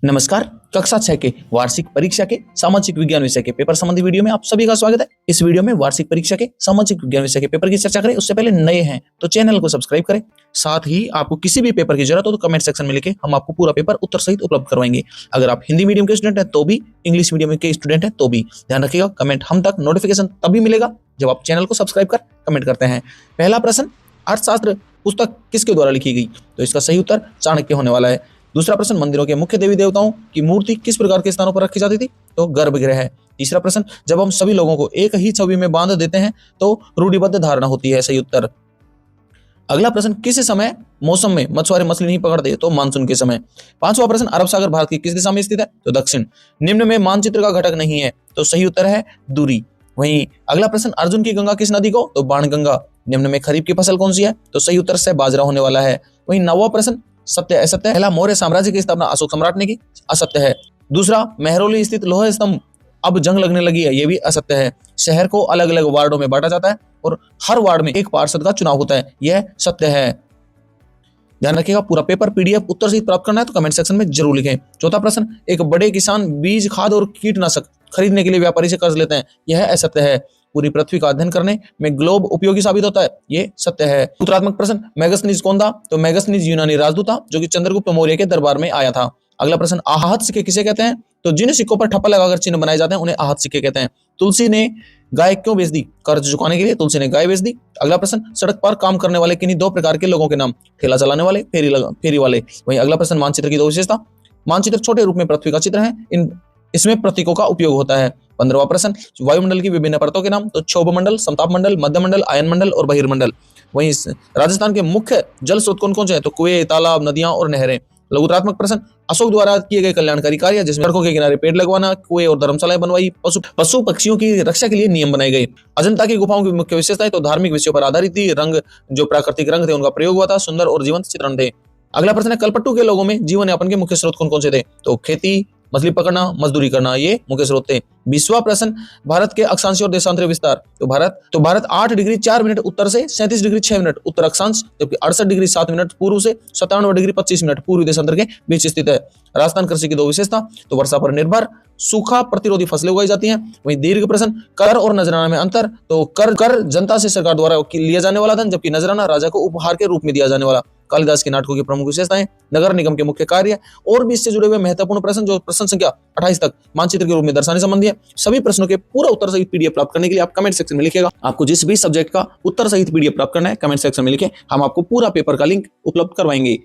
नमस्कार। कक्षा 6 के वार्षिक परीक्षा के सामाजिक विज्ञान विषय के पेपर संबंधी वीडियो में आप सभी का स्वागत है। इस वीडियो में वार्षिक परीक्षा के सामाजिक विज्ञान विषय के पेपर की चर्चा करें। उससे पहले नए हैं तो चैनल को सब्सक्राइब करें। साथ ही आपको किसी भी पेपर की जरूरत हो तो कमेंट सेक्शन में लिखें, हम आपको पूरा पेपर उत्तर सहित उपलब्ध करवाएंगे। अगर आप हिंदी मीडियम के स्टूडेंट हैं तो भी, इंग्लिश मीडियम के स्टूडेंट हैं तो भी ध्यान रखिएगा, कमेंट हम तक नोटिफिकेशन तभी मिलेगा जब आप चैनल को सब्सक्राइब कर कमेंट करते हैं। पहला प्रश्न, अर्थशास्त्र पुस्तक किसके द्वारा लिखी गई? तो इसका सही उत्तर चाणक्य होने वाला है। दूसरा प्रश्न, मंदिरों के मुख्य देवी देवताओं की मूर्ति किस प्रकार के स्थानों पर रखी जाती थी? तो गर्भगृह है। तीसरा प्रश्न, जब हम सभी लोगों को एक ही छवि में बांध देते हैं तो रूढ़िबद्ध धारणा होती है। सही उत्तर। अगला प्रश्न, किस समय मौसम में मछुआरे मछली नहीं पकड़ते? तो मानसून के समय। पांचवा प्रश्न, अरब सागर भारत की किस दिशा में स्थित है? तो दक्षिण। निम्न में मानचित्र का घटक नहीं है, तो सही उत्तर है दूरी। वहीं अगला प्रश्न, अर्जुन की गंगा किस नदी को? तो बाणगंगा। निम्न में खरीफ की फसल कौन सी है? तो सही उत्तर से बाजरा होने वाला है। वहीं नौवां प्रश्न, सत्य असत्य? पहला, मौर्य साम्राज्य की स्थापना अशोक सम्राट ने की, असत्य है। दूसरा, मेहरौली स्थित लोह स्तंभ अब जंग लगने लगी है, यह भी असत्य है। शहर को अलग अलग वार्डों में बांटा जाता है और हर वार्ड में एक पार्षद का चुनाव होता है, यह सत्य है। ध्यान रखिएगा, पूरा पेपर पीडीएफ उत्तर सहित प्राप्त करना है तो कमेंट सेक्शन में जरूर लिखें। चौथा प्रश्न, एक बड़े किसान बीज, खाद और कीटनाशक खरीदने के लिए व्यापारी से कर्ज लेते हैं, यह असत्य है। पूरी पृथ्वी का अध्ययन करने में ग्लोब उपयोगी साबित होता है, ये सत्य है। उत्तरात्मक प्रश्न, मेगस्थनीज कौन था? तो मेगस्थनीज यूनानी राजदूत था जो कि चंद्रगुप्त मौर्य के दरबार में आया था। अगला प्रश्न, आहत सिक्के किसे कहते हैं? तो जिन सिक्कों पर ठप्पा लगाकर चिन्ह बनाए जाते हैं उन्हें आहत सिक्के कहते हैं। तुलसी ने गाय क्यों बेच दी? कर्ज चुकाने के लिए तुलसी ने गाय बेच दी। अगला प्रश्न, सड़क पर काम करने वाले किन्हीं दो प्रकार के लोगों के नाम? ठेला चलाने वाले, फेरी वाले। वहीं अगला प्रश्न, मानचित्र की दो विशेषता। मानचित्र छोटे रूप में पृथ्वी का चित्र है, इसमें प्रतीकों का उपयोग होता है। 15वां प्रश्न, वायुमंडल की विभिन्न परतों के नाम? तो क्षोभ मंडल, समताप मंडल, मध्य मंडल, आयन मंडल और बहिर्मंडल। वहीं राजस्थान के मुख्य जल स्रोत कौन कौन से हैं? तो कुएं, तालाब, नदियां और नहरें। लघुत्रात्मक प्रश्न, अशोक द्वारा किए गए कल्याणकारी कार्य जिसमें सड़कों के किनारे पेड़ लगवाना, कुएं और धर्मशालाएं बनवाई, पशु पक्षियों की रक्षा के लिए नियम बनाए गए। अजंता की गुफाओं की मुख्य विशेषताएं? तो धार्मिक विषयों पर आधारित थी, रंग जो प्राकृतिक रंग थे उनका प्रयोग हुआ था, सुंदर और जीवंत चित्रण थे। अगला प्रश्न है, कलपट्टू के लोगों में जीवन यापन के मुख्य स्रोत कौन कौन से थे? तो खेती, मछली पकड़ना, मजदूरी करना, ये मुख्य स्रोत थे। 20वां प्रश्न, भारत के अक्षांशीय और देशांतरीय विस्तार? तो भारत 8 डिग्री 4 मिनट उत्तर से 37 डिग्री 6 मिनट उत्तर अक्षांश, जबकि 68 डिग्री 7 मिनट पूर्व से 97 डिग्री 25 मिनट पूर्वी देशांतर के बीच स्थित है। राजस्थान कृषि की दो विशेषता? तो वर्षा पर निर्भर, सूखा प्रतिरोधी फसलें उगाई जाती हैं। वहीं दीर्घ प्रश्न, कर और नजराना में अंतर? तो कर जनता से सरकार द्वारा लिया जाने वाला धन, जबकि नजराना राजा को उपहार के रूप में दिया जाने वाला। कालिदास के नाटकों की प्रमुख विशेषताएं? नगर निगम के मुख्य कार्य और भी इससे जुड़े हुए महत्वपूर्ण प्रश्न जो प्रश्न संख्या 28 तक मानचित्र के रूप में दर्शाने संबंधी है। सभी प्रश्नों के पूरा उत्तर सहित पीडीएफ प्राप्त करने के लिए आप कमेंट सेक्शन में लिखिएगा। आपको जिस भी सब्जेक्ट का उत्तर सहित पीडीएफ प्राप्त करना है कमेंट सेक्शन में लिखें, हम आपको पूरा पेपर का लिंक उपलब्ध करवाएंगे।